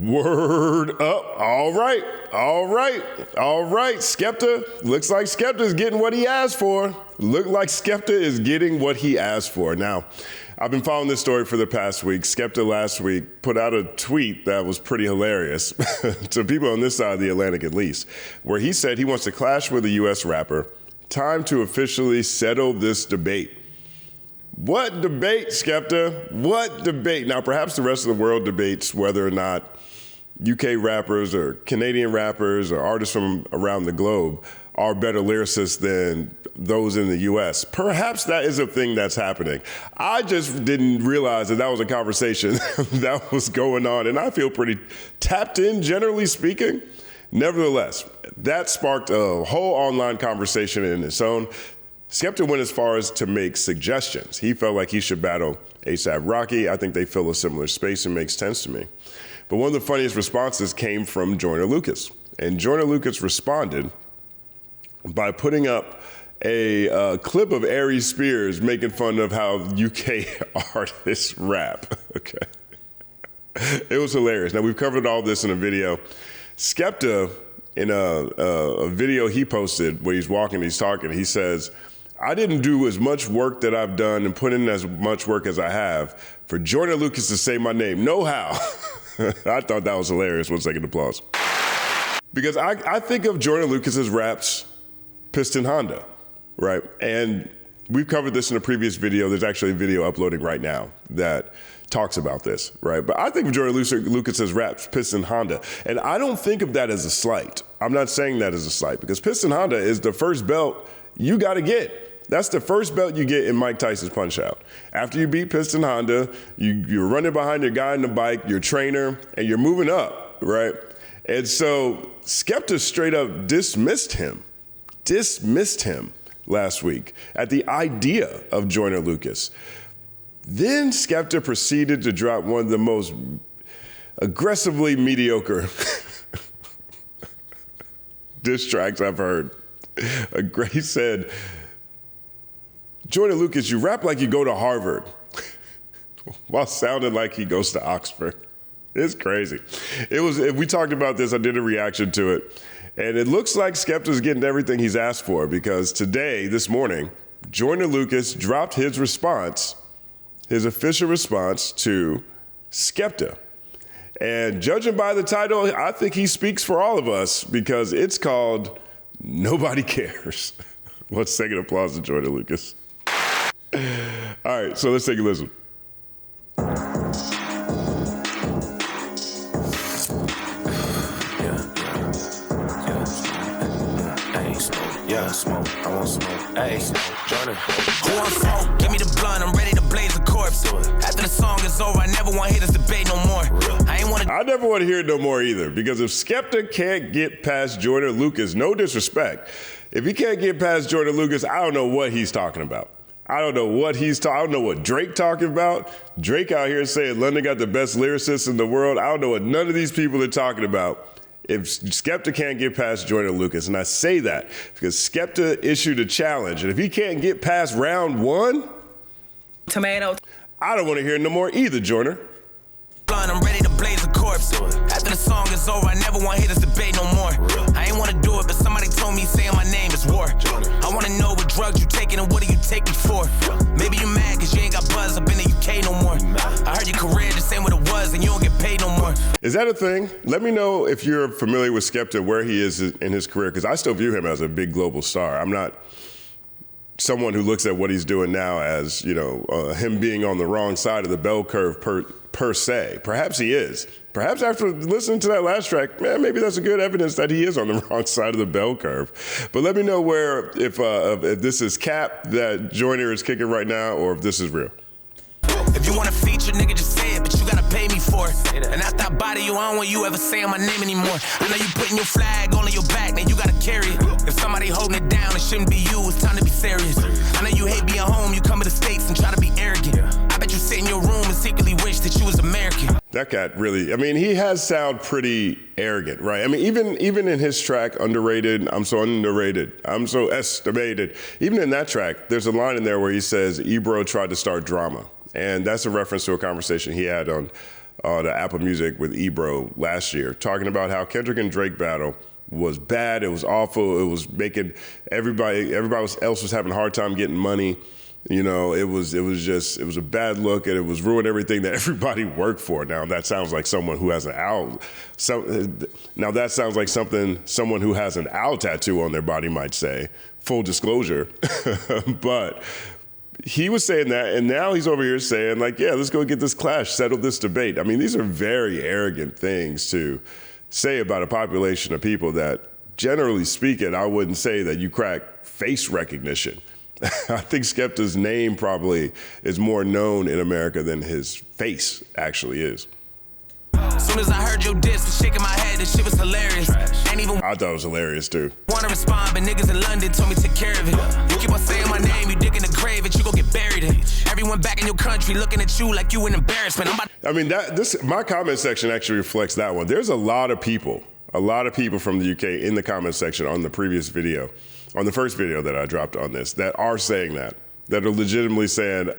Word up. All right. Skepta. Looks like Skepta is getting what he asked for. Now, I've been following this story for the past week. Skepta last week put out a tweet that was pretty hilarious to people on this side of the Atlantic at least, where he said he wants to clash with a U.S. rapper. Time to officially settle this debate. What debate, Skepta? What debate? Now, perhaps the rest of the world debates whether or not UK rappers or Canadian rappers or artists from around the globe are better lyricists than those in the US. Perhaps that is a thing that's happening. I just didn't realize that was a conversation that was going on, and I feel pretty tapped in, generally speaking. Nevertheless, that sparked a whole online conversation in its own. Skepta went as far as to make suggestions. He felt like he should battle A$AP Rocky. I think they fill a similar space and makes sense to me. But one of the funniest responses came from Joyner Lucas. And Joyner Lucas responded by putting up a clip of Aries Spears making fun of how UK artists rap. Okay. It was hilarious. Now, we've covered all this in a video. Skepta, in a video he posted where he's walking, he's talking, he says, I didn't do as much work that I've done and put in as much work as I have for Joyner Lucas to say my name. No how. I thought that was hilarious. 1 second applause. Because I think of Joyner Lucas's raps, Piston Honda, right? And we've covered this in a previous video. There's actually a video uploading right now that talks about this, right? But I think of Joyner Lucas's raps, Piston Honda, and I don't think of that as a slight. I'm not saying that as a slight because Piston Honda is the first belt you got to get. That's the first belt you get in Mike Tyson's Punch-Out. After you beat Piston Honda, you're running behind your guy on the bike, your trainer, and you're moving up, right? And so Skepta straight up dismissed him last week at the idea of Joyner Lucas. Then Skepta proceeded to drop one of the most aggressively mediocre diss tracks I've heard. He said, Joyner Lucas, you rap like you go to Harvard while sounding like he goes to Oxford. It's crazy. We talked about this, I did a reaction to it, and it looks like Skepta's getting everything he's asked for because this morning, Joyner Lucas dropped his official response to Skepta. And judging by the title, I think he speaks for all of us because it's called Nobody Cares. 1 second applause to Joyner Lucas. All right, so let's take a listen. Yeah, smoke, I want smoke. Hey, Joyner. Who on phone? Give me the blunt, I'm ready to blaze a corpse. After the song is over, I never want to hear this debate no more. I never want to hear it no more either, because if Skepta can't get past Joyner Lucas, no disrespect, if he can't get past Joyner Lucas, I don't know what he's talking about. I don't know what Drake talking about. Drake out here saying London got the best lyricists in the world. I don't know what none of these people are talking about if Skepta can't get past Joyner Lucas. And I say that because Skepta issued a challenge. And if he can't get past round one, tomato, I don't want to hear no more either, Joyner. I'm ready to blaze a corpse. After the song is over, I never want to hear this debate no more. I ain't want to do it, but somebody told me saying my name is war. I want to know what drugs you taking and what do you take me for? Maybe you mad because you ain't got buzz up in the UK no more. I heard your career the same what it was and you don't get paid no more. Is that a thing? Let me know if you're familiar with Skepta, where he is in his career, because I still view him as a big global star. I'm not someone who looks at what he's doing now as, him being on the wrong side of the bell curve per se. Perhaps he is. Perhaps after listening to that last track, maybe that's a good evidence that he is on the wrong side of the bell curve. But let me know if this is cap that Joyner is kicking right now, or if this is real. If you want to feature, nigga, just say it, but you gotta pay me for it. And after I body you, I don't want you ever saying my name anymore. I know you putting your flag on your back, now you gotta carry it. If somebody holding it down, it shouldn't be you, it's time to be serious. I know you hate being home, you come to the States and try to be arrogant. I bet you sit in your room and secretly wish that you was American. That cat really, he has sound pretty arrogant, right? Even in his track, Underrated, I'm so underrated, I'm so estimated. Even in that track, there's a line in there where he says, Ebro tried to start drama. And that's a reference to a conversation he had on on Apple Music with Ebro last year, talking about how Kendrick and Drake battle was bad. It was awful. It was making everybody else was having a hard time getting money. You know, it was a bad look, and it was ruining everything that everybody worked for. Now that sounds like someone who has an owl. That sounds like someone who has an owl tattoo on their body might say. Full disclosure, but he was saying that, and now he's over here saying like, yeah, let's go get this clash, settle this debate. I mean, these are very arrogant things to say about a population of people that, generally speaking, I wouldn't say that you crack face recognition. I think Skepta's name probably is more known in America than his face actually is. As soon as I heard your diss, was shaking my head, this shit was hilarious. Ain't even I thought it was hilarious too. Wanna respond, but niggas in London told me to take care of it. You keep on saying my name, you dig in the grave, and you gon' get buried in. Everyone back in your country looking at you like you an embarrassment. My comment section actually reflects that one. There's a lot of people from the UK in the comment section on the previous video, on the first video that I dropped on this, that are saying that are legitimately saying,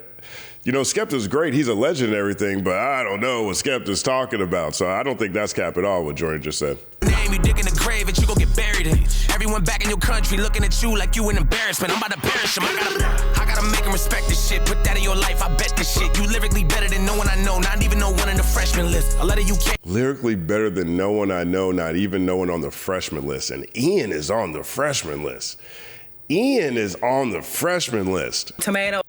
you know, Skepta's great, he's a legend and everything, but I don't know what Skepta's talking about. So I don't think that's cap at all what Joyner just said. Name you dig in the grave and you gon' get buried in. Everyone back in your country looking at you like you an embarrassment. I'm about to perish him. I gotta make him respect this shit. Put that in your life, I bet this shit. You lyrically better than no one I know, not even no one in the freshman list. A lot of you can't. Lyrically better than no one I know, not even no one on the freshman list. And Ian is on the freshman list. Ian is on the freshman list. Tomato.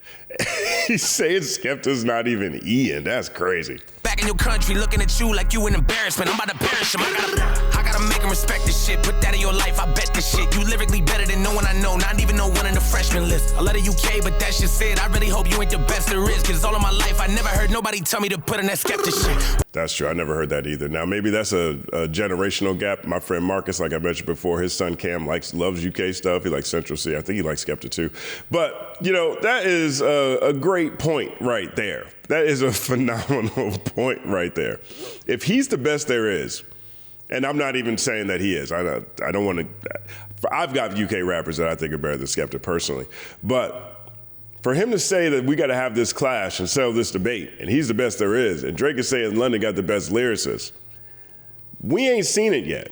He's saying Skepta's not even Ian. That's crazy. Back in your country looking at you like you an embarrassment. I'm about to perish him. I gotta make him respect this shit. Put that in your life, I bet this shit. You lyrically better than no one I know, not even no one in the freshman list. A lot of UK, but that shit said, I really hope you ain't the best there is, cause all of my life I never heard nobody tell me to put in that Skepta shit. That's true. I never heard that either. Now, maybe that's a generational gap. My friend Marcus, like I mentioned before, his son Cam loves UK stuff. He likes Central C. I think he likes Skepta too. But, you know, that is a great point right there. That is a phenomenal point right there. If he's the best there is, and I'm not even saying that he is. I don't want to. I've got UK rappers that I think are better than Skepta personally. But for him to say that we got to have this clash and settle this debate, and he's the best there is, and Drake is saying London got the best lyricists, we ain't seen it yet.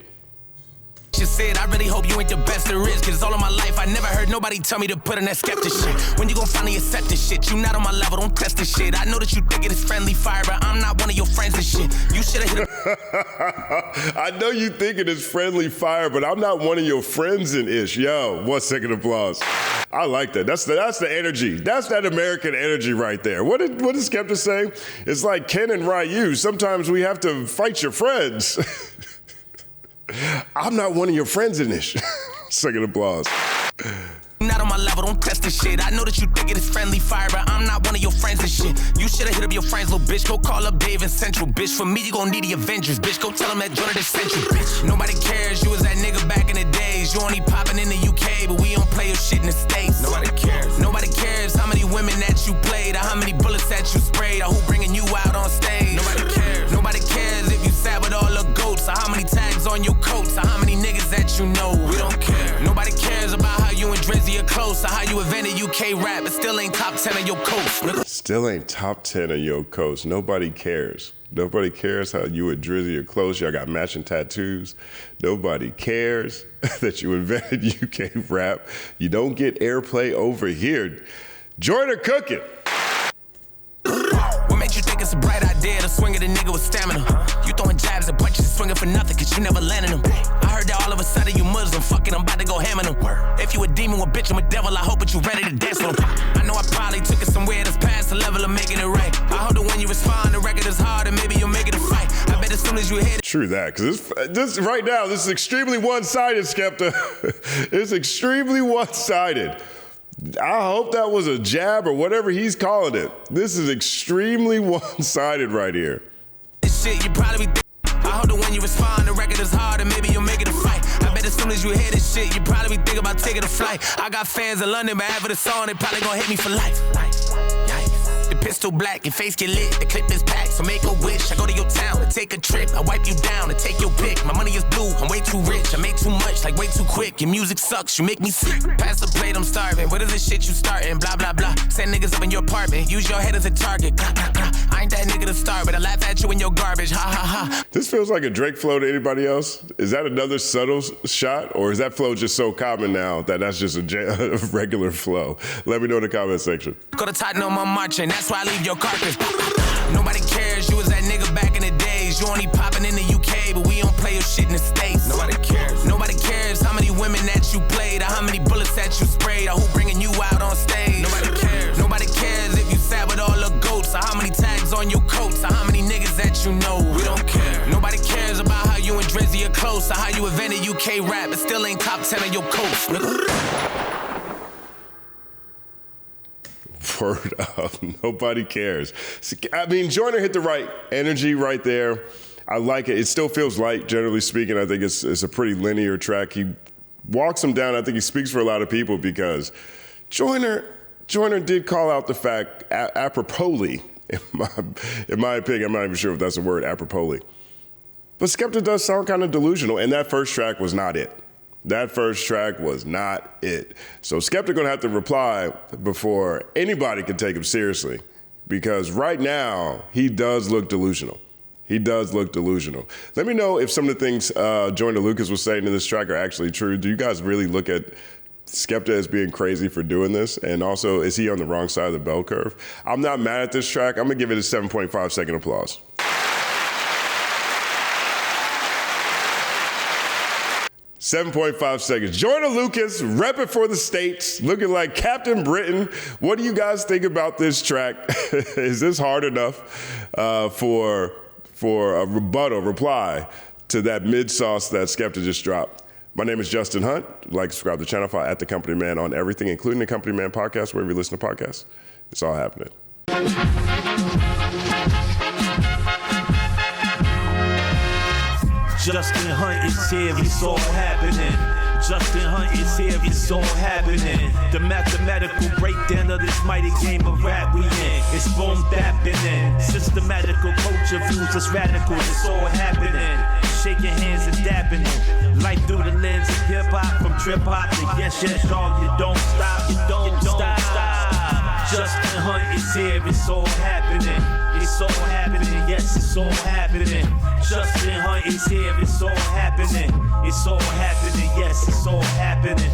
Just said, I really hope you ain't the best there is, cause all of my life I never heard nobody tell me to put in that Skepta shit. When you gon' finally accept this shit? You not on my level, don't test this shit. I know that you think it is friendly fire, but I'm not one of your friends and shit. You should've hit I know you think it is friendly fire, but I'm not one of your friends and ish. Yo, 1 second applause. I like that. That's the energy. That's that American energy right there. What did Skepta say? It's like Ken and Ryu. Sometimes we have to fight your friends. I'm not one of your friends in this. Second applause. Not on my level, don't test this shit. I know that you think it is friendly fire, but I'm not one of your friends and shit. You should've hit up your friends, little bitch. Go call up Dave and Central, bitch. For me, you gon' need the Avengers, bitch. Go tell them that Joyner just sent you, bitch. Nobody cares, you was that nigga back in the days. You only popping in the UK, but we don't play your shit in the States. Nobody cares. Nobody cares how many women that you played, or how many bullets that you sprayed, or who bringing you out on stage. Nobody cares. Nobody cares if you sat with all the goats, or how many tags on your coats, or how many niggas that you know. We don't care. Nobody cares about how you and Drizzy are close, or how you invented UK rap, but still ain't top 10 of your coast. Still ain't top 10 of your coast. Nobody cares. Nobody cares how you and Drizzy are close. Y'all got matching tattoos. Nobody cares that you invented UK rap. You don't get airplay over here. Joyner cooking. What makes you think it's a bright idea to swing at a nigga with stamina? You throwing jabs at punches, swinging for nothing, cause you never landed them. I heard that all of a sudden you Muslim, fucking, I'm about to go ham on them. If you a demon, well, bitch, I'm a devil, I hope that you ready to dance with them. I know I probably took it somewhere that's past the level of making it right. I hope that when you respond, the record is hard, and maybe you'll make it a fight. I bet as soon as you hit it. True that, because this right now, this is extremely one-sided, Skepta. It's extremely one-sided. I hope that was a jab or whatever he's calling it. This is extremely one-sided right here. This shit, you probably be I hope that when you respond, the record is hard, and maybe you'll make it a fight. I bet as soon as you hear this shit, you probably be thinking about taking a flight. I got fans in London, but after the song, they probably gonna hit me for life. Yikes. The pistol black, your face get lit. The clip is packed, so make a wish. I go to your town to take a trip. I wipe you down and take your pick. My money is blue, I'm way too rich. I make too much, like way too quick. Your music sucks, you make me sick. Pass the plate, I'm starving. What is this shit you starting? Blah, blah, blah. Send niggas up in your apartment. Use your head as a target. Blah, blah, blah. I ain't that nigga to start, but I laugh at you in your garbage. Ha, ha, ha. This feels like a Drake flow to anybody else. Is that another subtle shot, or is that flow just so common now that that's just a regular flow? Let me know in the comment section. Go to Tottenham, I'm marching. That's why I leave your carcass. Nobody cares. You was that nigga back in the days. You only popping in the UK, but we don't play your shit in the States. Nobody cares. Nobody cares how many women that you played, or how many bullets that you sprayed, or who bringing you out on stage. Nobody cares. Nobody cares if you sat with all the goats, or how many tags on your coats, or how many niggas that you know. We don't care. Nobody cares about how you and Drizzy are close, or how you invented UK rap, but still ain't top 10 on your coast. Word up. Nobody cares. I mean, Joyner hit the right energy right there. I like it. It still feels light, generally speaking. I think it's a pretty linear track. He walks him down. I think he speaks for a lot of people because Joyner did call out the fact, aproposly, in my opinion, I'm not even sure if that's a word, aproposly. But Skepta does sound kind of delusional, and that first track was not it. That first track was not it. So Skepta gonna have to reply before anybody can take him seriously, because right now he does look delusional. He does look delusional. Let me know if some of the things Joyner Lucas was saying in this track are actually true. Do you guys really look at Skepta as being crazy for doing this? And also, is he on the wrong side of the bell curve? I'm not mad at this track. I'm gonna give it a 7.5 second applause. 7.5 seconds. Joyner Lucas, repping for the States, looking like Captain Britain. What do you guys think about this track? Is this hard enough for a reply to that mid-sauce that Skepta just dropped? My name is Justin Hunt. Like, subscribe to the channel, follow @The Company Man on everything, including the Company Man podcast, wherever you listen to podcasts. It's all happening. Justin Hunt is here, it's all happening. Justin Hunt is here, it's all happening. The mathematical breakdown of this mighty game of rap we in. It's boom dapping. Systematical culture views us radical, it's all happening. Shaking hands and dapping them. Life through the lens of hip hop, from trip hop to yes, dog, you don't stop, you don't stop. Justin Hunt is here, it's all happening. It's all happening, yes, it's all happening. Justin Hunt is here, it's all happening. It's all happening, yes, it's all happening.